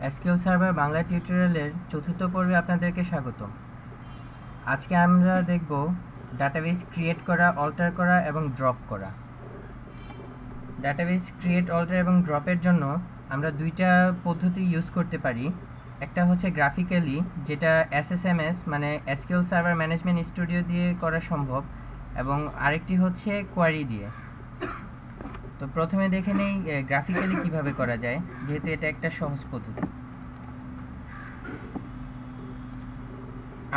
SQL server Bangla টিউটোরিয়ালের চতুর্থ পর্বে আপনাদেরকে স্বাগতম। আজকে আমরা দেখব ডাটাবেস ক্রিয়েট করা, অল্টার করা এবং ড্রপ করা। ডাটাবেস ক্রিয়েট, অল্টার এবং ড্রপের জন্য আমরা দুইটা পদ্ধতি ইউজ করতে পারি। একটা হচ্ছে গ্রাফিক্যালি, যেটা এসএসএমএস মানে এসকিউএল সার্ভার ম্যানেজমেন্ট স্টুডিও দিয়ে করা সম্ভব, এবং আরেকটি হচ্ছে কোয়ারি দিয়ে। তো প্রথমে দেখে নেই গ্রাফিক্যালি কিভাবে করা যায়, যেহেতু এটা একটা সহজ পদ্ধতি।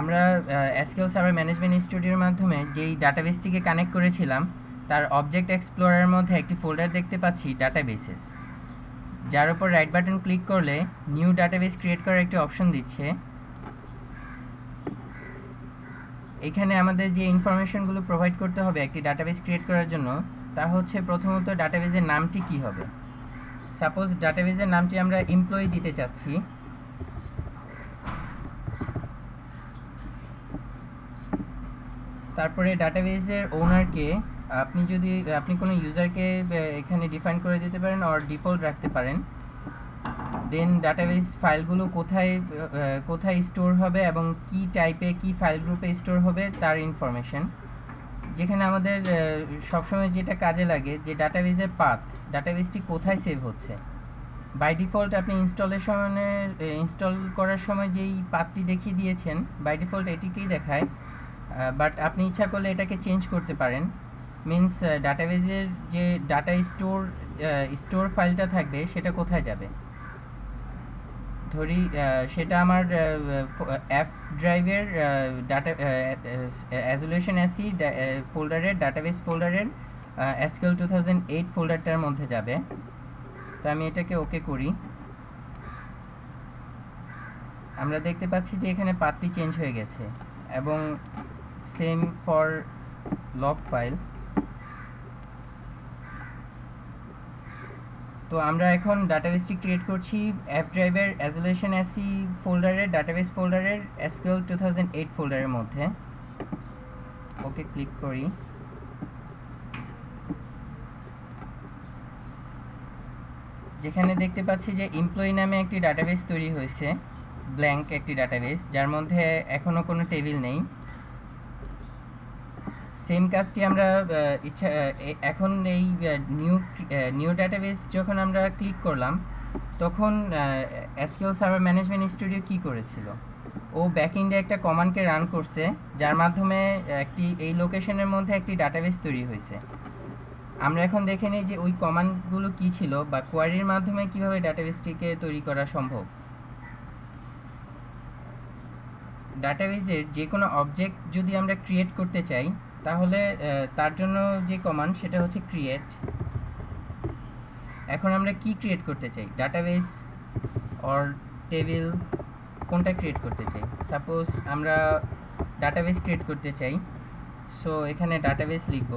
আমরা এসকিউএল সার্ভার ম্যানেজমেন্ট স্টুডিওর মাধ্যমে যেই ডাটাবেসটিকে কানেক্ট করেছিলাম, তার অবজেক্ট এক্সপ্লোরারের মধ্যে একটি ফোল্ডার দেখতে পাচ্ছি, ডাটাবেসেস, যার উপর রাইট বাটন ক্লিক করলে নিউ ডাটাবেস ক্রিয়েট করার একটি অপশন দিচ্ছে। এখানে আমাদের যে ইনফরমেশনগুলো প্রোভাইড করতে হবে একটি ডাটাবেস ক্রিয়েট করার জন্য, তা হচ্ছে প্রথমত ডাটাবেসের নামটি কি হবে। সাপোজ ডাটাবেসের নামটি আমরা এমপ্লয়ি দিতে চাচ্ছি। তারপরে ডাটাবেসের ওনারকে আপনি কোনো ইউজারকে এখানে ডিফাইন করে দিতে পারেন, অর ডিফল্ট রাখতে পারেন। দেন ডাটাবেস ফাইলগুলো কোথায় স্টোর হবে এবং কি টাইপে, কি ফাইল গ্রুপে স্টোর হবে তার ইনফরমেশন। যেখানে আমাদের সবসময় যেটা কাজে লাগে, যে ডাটাবেসের পাথ, ডাটাবেসটি কোথায় সেভ হচ্ছে। বাই ডিফল্ট আপনি ইনস্টল করার সময় যেই পাথটি দেখিয়ে দিয়েছেন, বাই ডিফল্ট এটিকেই দেখায়। বাট আপনি ইচ্ছা করলে এটাকে চেঞ্জ করতে পারেন। মিনস ডাটাবেসের যে ডাটা স্টোর ফাইলটা থাকবে সেটা কোথায় যাবে। ধরি সেটা আমার অ্যাপ ড্রাইভের ডাটা অ্যাজুলেশন এসি ফোল্ডারের, ডাটাবেস ফোল্ডারের এসকিউএল 2008 ফোল্ডারটার মধ্যে যাবে। তো আমি এটাকে ওকে করি। আমরা দেখতে পাচ্ছি যে এখানে পাথটি চেঞ্জ হয়ে গেছে, এবং সেম ফর লগ ফাইল। তো আমরা এখন ডাটাবেসটি ক্রিয়েট করছি অ্যাপ ড্রাইভের অ্যাজুলেশন এসি ফোল্ডারের, ডাটাবেস ফোল্ডারের এসকিউএল 2008 ফোল্ডারের মধ্যে। ওকে ক্লিক করি। যেখানে দেখতে পাচ্ছি যে এমপ্লয়ি নামে একটি ডাটাবেস তৈরি হয়েছে, ব্ল্যাঙ্ক একটি ডাটাবেস, যার মধ্যে এখনো কোনো টেবিল নেই। সেম কাজটি আমরা এখন এই নিউ ডাটাবেস যখন আমরা ক্লিক করলাম, তখন এসকিউএল সার্ভার ম্যানেজমেন্ট স্টুডিও কি করেছিল, ও ব্যাকএন্ডে একটা কমান্ডকে রান করছে, যার মাধ্যমে এই লোকেশনের মধ্যে একটি ডাটাবেস তৈরি হয়েছে। আমরা এখন দেখে নিই যে ওই কমান্ডগুলো কি ছিল, বা কোয়ারির মাধ্যমে কিভাবে ডাটাবেসটিকে তৈরি করা সম্ভব। ডাটাবেসের যে কোনো অবজেক্ট যদি আমরা ক্রিয়েট করতে চাই, তাহলে তার জন্য যে কমান্ড সেটা হচ্ছে ক্রিয়েট। এখন আমরা কি ক্রিয়েট করতে চাই, ডাটাবেস অর টেবিল, কোনটা ক্রিয়েট করতে চাই। সাপোজ আমরা ডাটাবেস ক্রিয়েট করতে চাই, সো এখানে ডাটাবেস লিখব,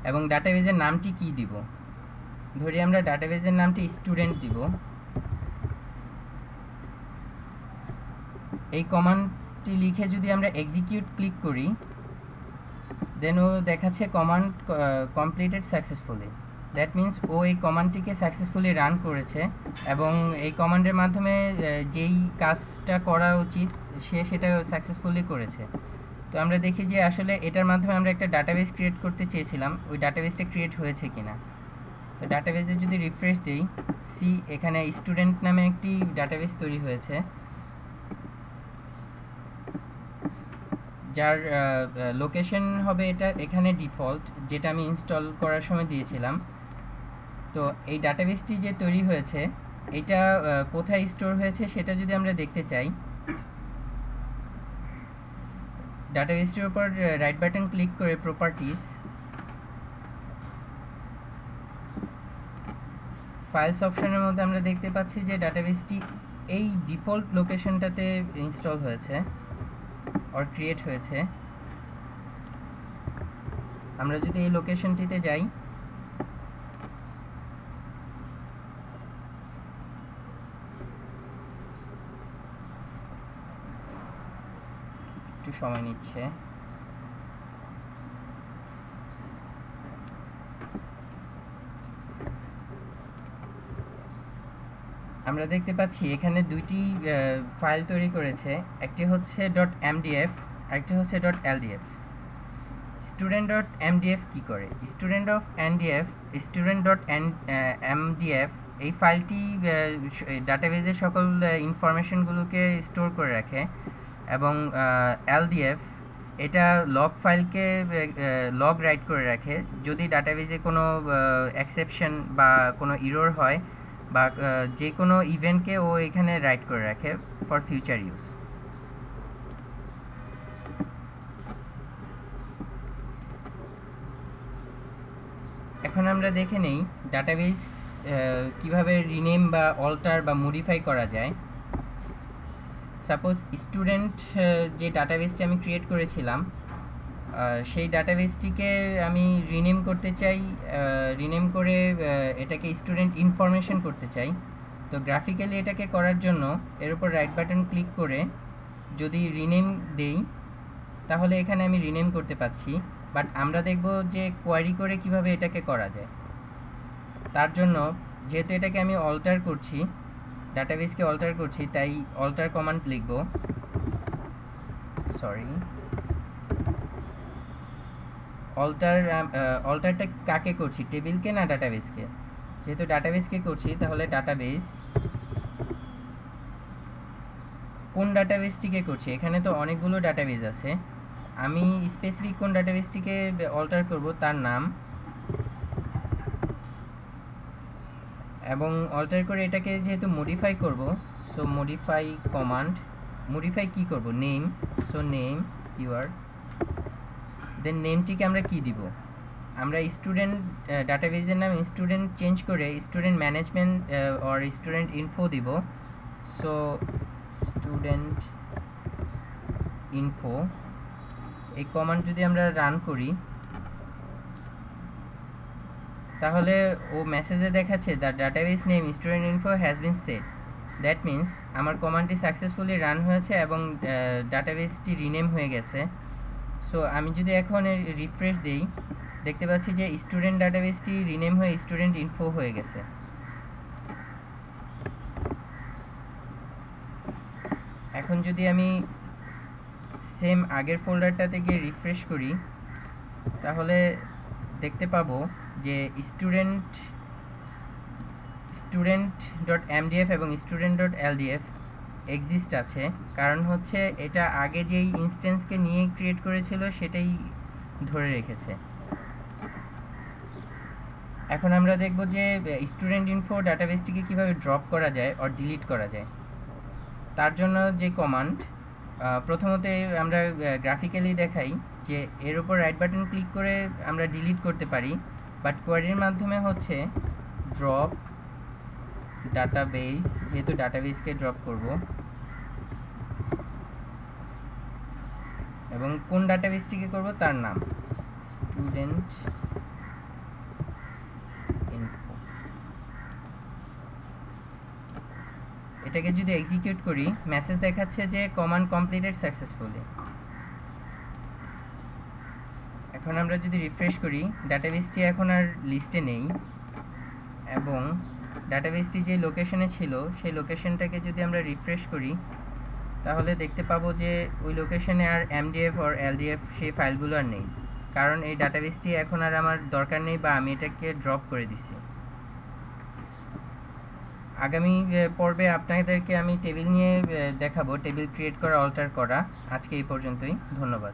এবং ডাটাবেসের নামটি কি দিব। ধরি আমরা ডাটাবেসের নামটি স্টুডেন্ট দিব। এই কমান্ডটি লিখে যদি আমরা এক্সিকিউট ক্লিক করি, দেন ও দেখাচ্ছে command completed successfully. That means ও এই কমান্ডটিকে সাকসেসফুলি রান করেছে, এবং এই কমান্ডের মাধ্যমে যেই কাজটা করা উচিত সেটা সাকসেসফুলি করেছে। তো আমরা দেখি যে আসলে এটার মাধ্যমে আমরা একটা ডাটাবেস ক্রিয়েট করতে চেয়েছিলাম, ওই ডাটাবেসটা ক্রিয়েট হয়েছে কিনা। তো ডাটাবেসে যদি রিফ্রেশ দিই, এখানে স্টুডেন্ট নামে একটি ডাটাবেস তৈরি হয়েছে, যার লোকেশন হবে এটা এখানে ডিফল্ট, যেটা আমি ইনস্টল করার সময় দিয়েছিলাম। তো এই ডাটাবেসটি যে তৈরি হয়েছে, এটা কোথায় স্টোর হয়েছে সেটা যদি আমরা দেখতে চাই, ডাটাবেসটির উপর রাইট বাটন ক্লিক করে প্রপার্টিজ, ফাইলস অপশনের মধ্যে আমরা দেখতে পাচ্ছি যে ডাটাবেসটি এই ডিফল্ট লোকেশনটাতে ইনস্টল হয়েছে অর ক্রিয়েট হয়েছে। আমরা যদি এই লোকেশনটিতে যাই, একটু সময় নিচ্ছে। আমরা দেখতে পাচ্ছি এখানে দুইটি ফাইল তৈরি করেছে, একটি হচ্ছে .mdf আরেকটি হচ্ছে .ldf। student.mdf কি করে? student.mdf এই ফাইলটি ডাটাবেজের সকল ইনফরমেশনগুলোকে স্টোর করে রাখে, এবং ldf এটা লগ ফাইলকে লগ রাইট করে রাখে যদি ডাটাবেজে কোনো এক্সেপশন বা কোনো এরর হয় বা যে কোনো ইভেন্টকে ও এখানে রাইট করে রাখে ফর ফিউচার ইউজ। এখন আমরা দেখে নেই ডাটাবেস কিভাবে রিনেম বা অল্টার বা মডিফাই করা যায়। সাপোজ স্টুডেন্ট যে ডাটাবেসটি আমি ক্রিয়েট করেছিলাম, সেই ডাটাবেসটিকে আমি রিনেম করতে চাই, রিনেম করে এটাকে স্টুডেন্ট ইনফরমেশন করতে চাই। তো গ্রাফিক্যালি এটাকে করার জন্য এর উপর রাইট বাটন ক্লিক করে যদি রিনেম দেই তাহলে এখানে আমি রিনেম করতে পাচ্ছি। বাট আমরা দেখব যে কোয়ারি করে কিভাবে এটাকে করা যায়। তার জন্য যেহেতু এটাকে আমি অল্টার করছি, ডাটাবেসকে অল্টার করছি, তাই অল্টার কমান্ড লিখব। অল্টারটা কাকে করছি, টেবিলকে না ডাটাবেসকে? যেহেতু ডাটাবেসকে করছি তাহলে ডাটাবেস, কোন ডাটাবেসটিকে করছি? এখানে তো অনেকগুলো ডাটাবেস আছে, আমি স্পেসিফিক কোন ডাটাবেসটিকে অল্টার করব তার নাম, এবং অল্টার করে এটাকে যেহেতু মডিফাই করব, সো মডিফাই কমান্ড, মডিফাই কি করব? নেম, সো নেম কিওয়ার্ড, দেন নেমটিকে আমরা কি দিব? আমরা স্টুডেন্ট ডাটাবেসের নাম স্টুডেন্ট চেঞ্জ করে student management or student info দিব। সো স্টুডেন্ট ইনফো, এই কমান্ড যদি আমরা রান করি তাহলে ও মেসেজে দেখাচ্ছে the database name student info has been set. That means আমার কমান্ডটি সাকসেসফুলি রান হয়েছে এবং ডাটাবেসটি রিনেম হয়ে গেছে। সো আমি যদি এখন রিফ্রেশ দেই দেখতে পাচ্ছি যে স্টুডেন্ট ডাটাবেসটি রিনেম হয়ে স্টুডেন্ট ইনফো হয়ে গেছে। এখন যদি আমি সেম আগের ফোল্ডারটাতে গিয়ে রিফ্রেশ করি তাহলে দেখতে পাবো যে student.mdf এবং student.ldf এক্সিস্ট আছে, কারণ হচ্ছে এটা আগে যেই ইনস্ট্যান্সকে নিয়ে ক্রিয়েট করেছিল সেটাই ধরে রেখেছে। এখন আমরা দেখব যে স্টুডেন্ট ইনফো ডাটাবেসটিকে কিভাবে ড্রপ করা যায় অর ডিলিট করা যায়। তার জন্য যে কমান্ড, প্রথমত আমরা গ্রাফিক্যালি দেখাই যে এর উপর রাইট বাটন ক্লিক করে আমরা ডিলিট করতে পারি, বাট কোয়ারির মাধ্যমে হচ্ছে ড্রপ ডাটাবেস, যেহেতু ডাটাবেসকে ড্রপ করব, এবং কোন ডাটাবেসটিকে করব তার নাম স্টুডেন্ট ইনফো। এটাকে যদি এক্সিকিউট করি মেসেজ দেখাচ্ছে যে কমান্ড কমপ্লিটেড সাকসেসফুলি। এখন আমরা যদি রিফ্রেশ করি ডাটাবেসটি এখন আর লিস্টে নেই, এবং ডাটাবেসটি যে লোকেশনে ছিল সেই লোকেশনটাকে যদি আমরা রিফ্রেশ করি তাহলে দেখতে পাবো যে ওই লোকেশনে আর এমডিএফ আর এলডিএফ সেই ফাইলগুলো আর নেই, কারণ এই ডাটাবেসটি এখন আর আমার দরকার নেই বা আমি এটাকে ড্রপ করে দিছি। আগামী পর্বে আপনাদেরকে আমি টেবিল নিয়ে দেখাবো, টেবিল ক্রিয়েট করা, অল্টার করা। আজকে এই পর্যন্তই, ধন্যবাদ।